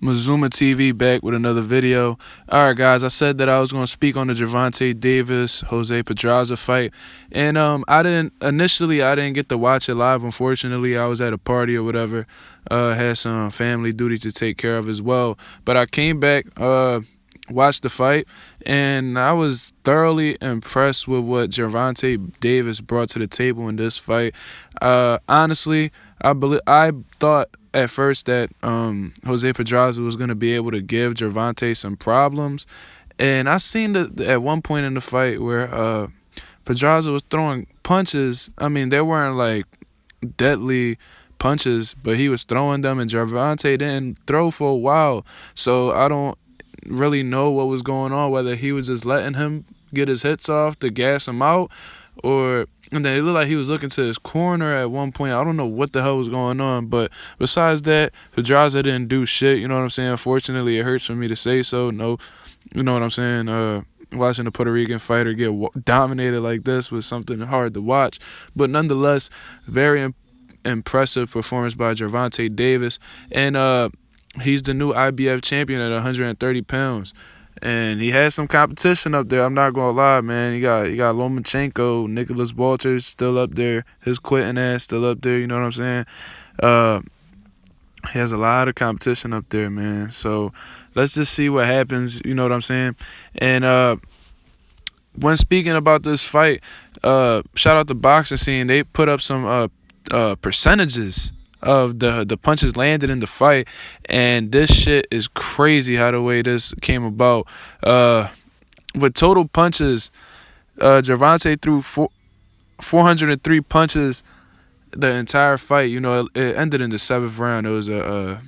Mazuma TV back with another video. Alright guys, I said that I was gonna speak on the Gervonta Davis Jose Pedraza fight. And I didn't get to watch it live, unfortunately. I was at a party or whatever. Had some family duties to take care of as well. But I came back, watched the fight, and I was thoroughly impressed with what Gervonta Davis brought to the table in this fight. Honestly, I thought at first that Jose Pedraza was going to be able to give Gervonta some problems. And I seen that at one point in the fight where Pedraza was throwing punches. I mean, they weren't like deadly punches, but he was throwing them, and Gervonta didn't throw for a while. So I don't really know what was going on, whether he was just letting him get his hits off to gas him out, and then it looked like he was looking to his corner at one point. I don't know what the hell was going on, but besides that, Pedraza didn't do shit. You know what I'm saying? Unfortunately, it hurts for me to say so. No, you know what I'm saying? Watching a Puerto Rican fighter get dominated like this was something hard to watch. But nonetheless, very impressive performance by Gervonta Davis. And he's the new IBF champion at 130 pounds. And he has some competition up there. I'm not gonna lie, man. He got Lomachenko, Nicholas Walters still up there. His quitting ass still up there. You know what I'm saying? He has a lot of competition up there, man. So let's just see what happens. You know what I'm saying? And when speaking about this fight, shout out the boxing scene. They put up some percentages of the punches landed in the fight, and this shit is crazy how the way this came about. With total punches, Gervonta threw 403 punches the entire fight. You know, it ended in the 7th round. It was a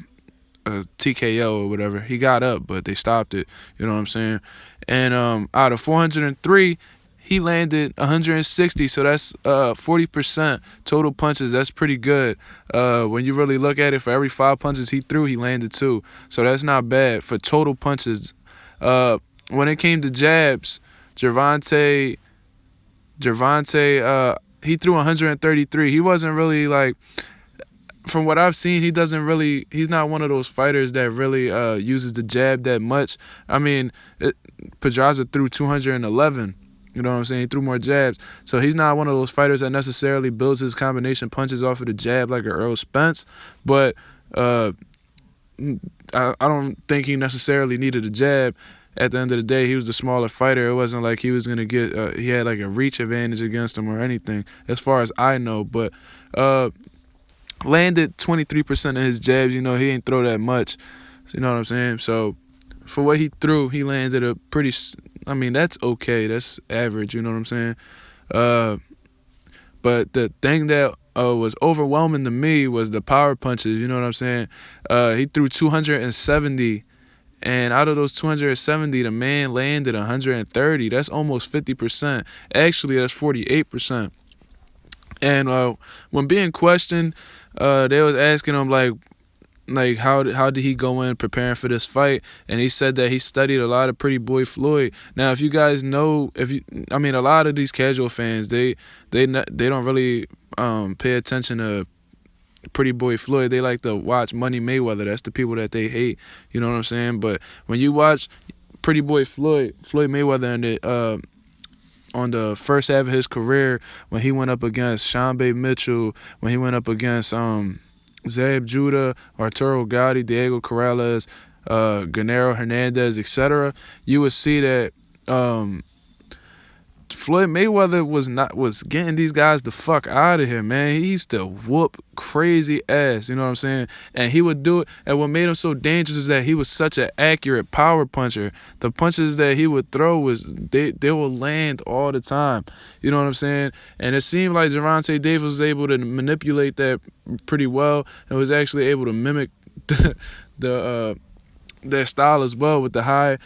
TKO or whatever. He got up, but they stopped it. You know what I'm saying? And out of 403, he landed 160, so that's 40% total punches. That's pretty good. When you really look at it, for every 5 punches he threw, he landed 2. So that's not bad for total punches. When it came to jabs, Gervonta, he threw 133. He wasn't really like, from what I've seen, he's not one of those fighters that really uses the jab that much. I mean, Pedraza threw 211. You know what I'm saying? He threw more jabs. So he's not one of those fighters that necessarily builds his combination punches off of the jab like a Earl Spence. But I don't think he necessarily needed a jab. At the end of the day, he was the smaller fighter. It wasn't like he was going to get he had like a reach advantage against him or anything, as far as I know. But landed 23% of his jabs. You know, he ain't throw that much. You know what I'm saying? So for what he threw, he landed a pretty... I mean, that's okay. That's average, you know what I'm saying? But the thing that was overwhelming to me was the power punches, you know what I'm saying? He threw 270, and out of those 270, the man landed 130. That's almost 50%. Actually, that's 48%. And when being questioned, they was asking him, like how did he go in preparing for this fight, and he said that he studied a lot of Pretty Boy Floyd. Now, if you guys know, I mean, a lot of these casual fans, they don't really pay attention to Pretty Boy Floyd. They like to watch Money Mayweather. That's the people that they hate. You know what I'm saying? But when you watch Pretty Boy Floyd Mayweather, and on the first half of his career, when he went up against Sean Bay Mitchell, when he went up against Zab Judah, Arturo Gatti, Diego Corrales, Gennaro Hernandez, etc., you would see that Floyd Mayweather was getting these guys the fuck out of here, man. He used to whoop crazy ass, you know what I'm saying? And he would do it. And what made him so dangerous is that he was such an accurate power puncher. The punches that he would throw they will land all the time. You know what I'm saying? And it seemed like Gervonta Davis was able to manipulate that pretty well, and was actually able to mimic their style as well, with the high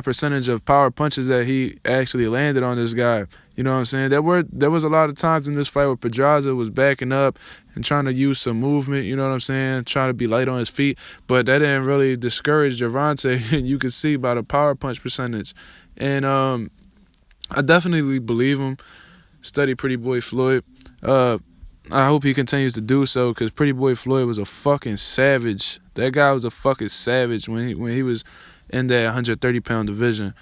percentage of power punches that he actually landed on this guy. You know what I'm saying? There was a lot of times in this fight where Pedraza was backing up and trying to use some movement, you know what I'm saying, trying to be light on his feet, but that didn't really discourage Gervonta, and you could see by the power punch percentage. And I definitely believe him. Study Pretty Boy Floyd. I hope he continues to do so, because Pretty Boy Floyd was a fucking savage. That guy was a fucking savage when he was in that 130-pound division.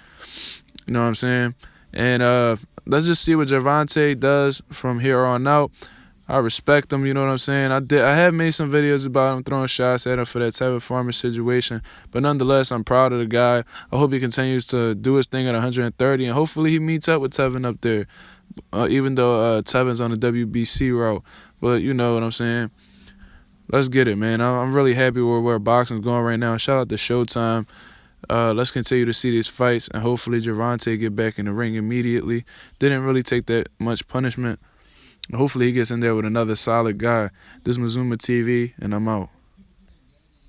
You know what I'm saying? And let's just see what Gervonta does from here on out. I respect him, you know what I'm saying? I have made some videos about him throwing shots at him for that type of farmer situation, but nonetheless, I'm proud of the guy. I hope he continues to do his thing at 130, and hopefully he meets up with Tevin up there, even though Tevin's on the WBC route. But you know what I'm saying? Let's get it, man. I'm really happy with where boxing's going right now. Shout out to Showtime. Let's continue to see these fights, and hopefully Gervonta get back in the ring immediately. Didn't really take that much punishment. Hopefully he gets in there with another solid guy. This is Mazuma TV, and I'm out.